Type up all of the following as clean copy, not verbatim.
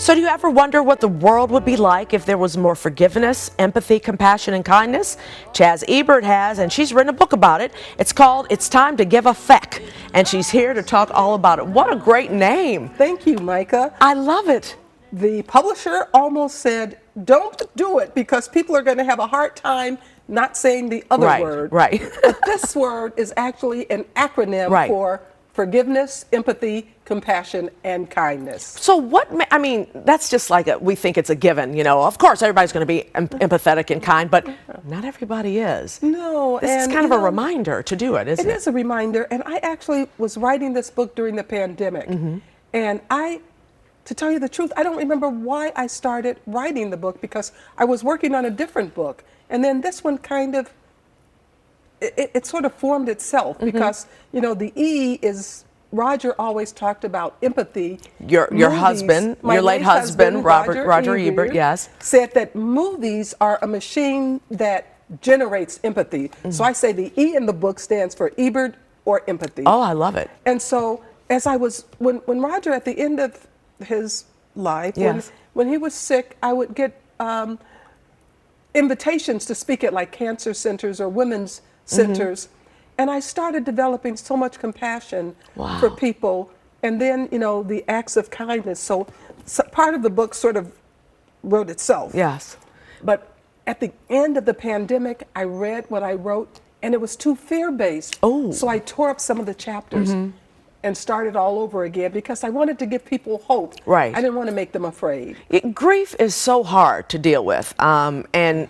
So do you ever wonder what the world would be like if there was more forgiveness, empathy, compassion, and kindness? Chaz Ebert has, and she's written a book about it. It's called It's Time to Give a Feck, and she's here to talk all about it. What a great name. Thank you, Micah. I love it. The publisher almost said, don't do it because people are going to have a hard time not saying the other word. Right. But this word is actually an acronym for forgiveness, empathy, compassion, and kindness. So I mean, that's just like we think it's a given, you know. Of course, everybody's going to be empathetic and kind, but not everybody is. No. This is kind of a reminder to do it, isn't it? It is a reminder, and I actually was writing this book during the pandemic, and to tell you the truth, I don't remember why I started writing the book because I was working on a different book, and then this one kind of it sort of formed itself because, you know, the E is, Roger always talked about empathy. Your husband, your late husband, Roger Ebert, yes, said that movies are a machine that generates empathy. So I say the E in the book stands for Ebert or empathy. Oh, I love it. And so as I was, when Roger at the end of his life, when he was sick, I would get invitations to speak at like cancer centers or women's centers, and I started developing so much compassion for people, and then, you know, the acts of kindness. So part of the book sort of wrote itself. Yes. But at the end of the pandemic, I read what I wrote, and it was too fear-based. Oh. So I tore up some of the chapters and started all over again because I wanted to give people hope. Right. I didn't want to make them afraid. Grief is so hard to deal with, and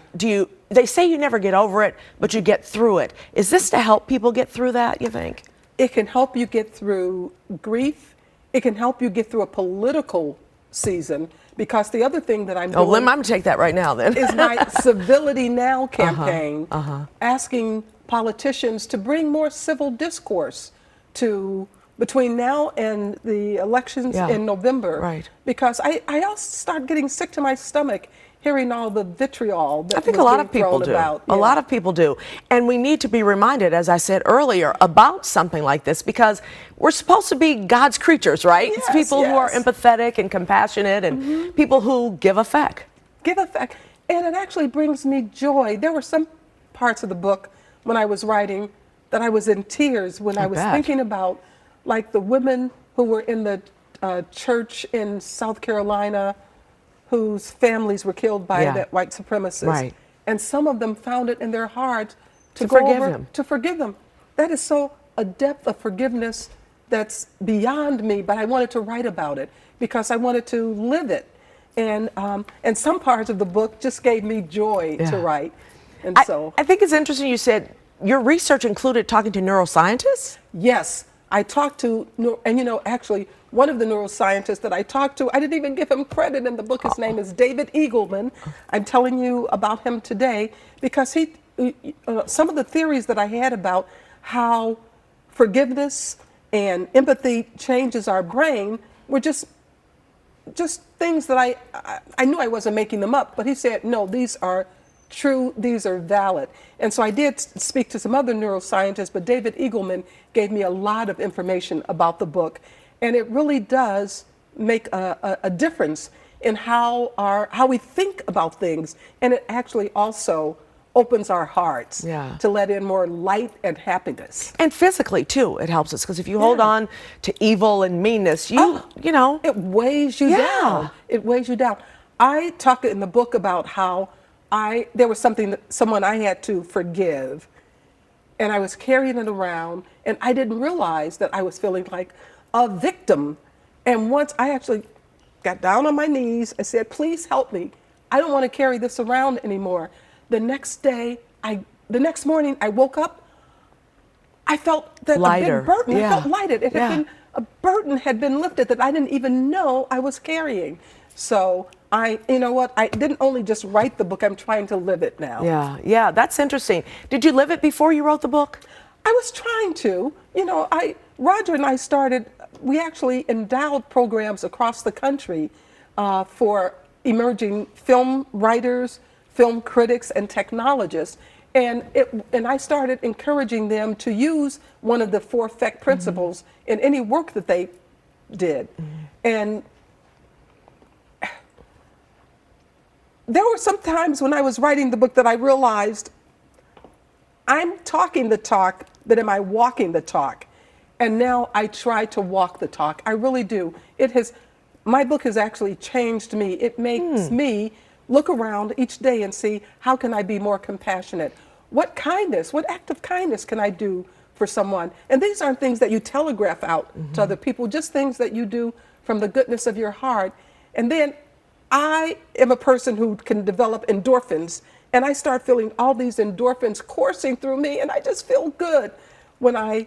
they say you never get over it, but you get through it. Is this to help people get through that, you think? It can help you get through grief. It can help you get through a political season, because the other thing that I'm doing... Oh, I'm going to take that right now then. ...is my Civility Now campaign, asking politicians to bring more civil discourse to between now and the elections in November. Right. Because I also start getting sick to my stomach hearing all the vitriol that I think a lot of people do. A lot of people do. And we need to be reminded, as I said earlier, about something like this, because we're supposed to be God's creatures, right? Yes, it's people who are empathetic and compassionate and people who give a feck. Give a feck. And it actually brings me joy. There were some parts of the book when I was writing that I was in tears when I was thinking about, like, the women who were in the church in South Carolina whose families were killed by that white supremacist. Right. And some of them found it in their heart to forgive them. That is so a depth of forgiveness that's beyond me, but I wanted to write about it because I wanted to live it. And some parts of the book just gave me joy to write. And I think it's interesting you said your research included talking to neuroscientists? Yes. I talked to, and you know, actually, one of the neuroscientists that I talked to, I didn't even give him credit in the book. His name is David Eagleman. I'm telling you about him today because some of the theories that I had about how forgiveness and empathy changes our brain were just things that I knew I wasn't making them up, but he said, no, these are true, these are valid. And so I did speak to some other neuroscientists, but David Eagleman gave me a lot of information about the book. And it really does make a difference in how we think about things. And it actually also opens our hearts to let in more light and happiness. And physically, too, it helps us. Because if you hold on to evil and meanness, you know. It weighs you down. It weighs you down. I talk in the book about how there was someone I had to forgive, and I was carrying it around, and I didn't realize that I was feeling like a victim. And once I actually got down on my knees and said, please help me. I don't want to carry this around anymore. The next morning I woke up, I felt that a big burden. I felt lighted. It had been, a burden had been lifted that I didn't even know I was carrying. So you know what? I didn't only just write the book, I'm trying to live it now. Yeah, that's interesting. Did you live it before you wrote the book? I was trying to. You know, Roger and I we actually endowed programs across the country for emerging film writers, film critics, and technologists. And I started encouraging them to use one of the 4 FEC principles in any work that they did. And there were some times when I was writing the book that I realized I'm talking the talk, but am I walking the talk? And now I try to walk the talk. I really do. My book has actually changed me. It makes me look around each day and see, how can I be more compassionate? What act of kindness can I do for someone? And these aren't things that you telegraph out to other people, just things that you do from the goodness of your heart. And then I am a person who can develop endorphins, and I start feeling all these endorphins coursing through me, and I just feel good when I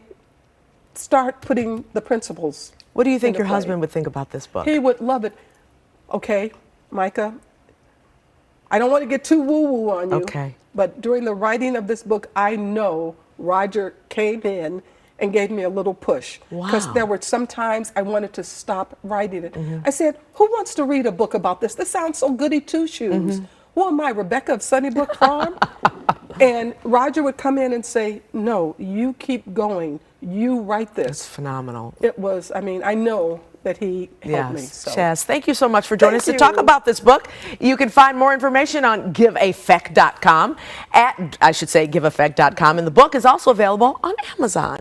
start putting the principles. What do you think into your play. husband would think about this book? He would love it. Okay, Micah, I don't want to get too woo-woo on you. Okay. But during the writing of this book, I know Roger came in and gave me a little push. Because Wow. there were some times I wanted to stop writing it. I said, who wants to read a book about this? This sounds so goody two-shoes. Who am I, Rebecca of Sunnybrook Farm? And Roger would come in and say, no, you keep going. You write It's this. phenomenal. It was, I know that he helped me. So. Chaz, thank you so much for joining us Thank to talk you. about this book. You can find more information on giveafec.com giveafec.com, and the book is also available on Amazon.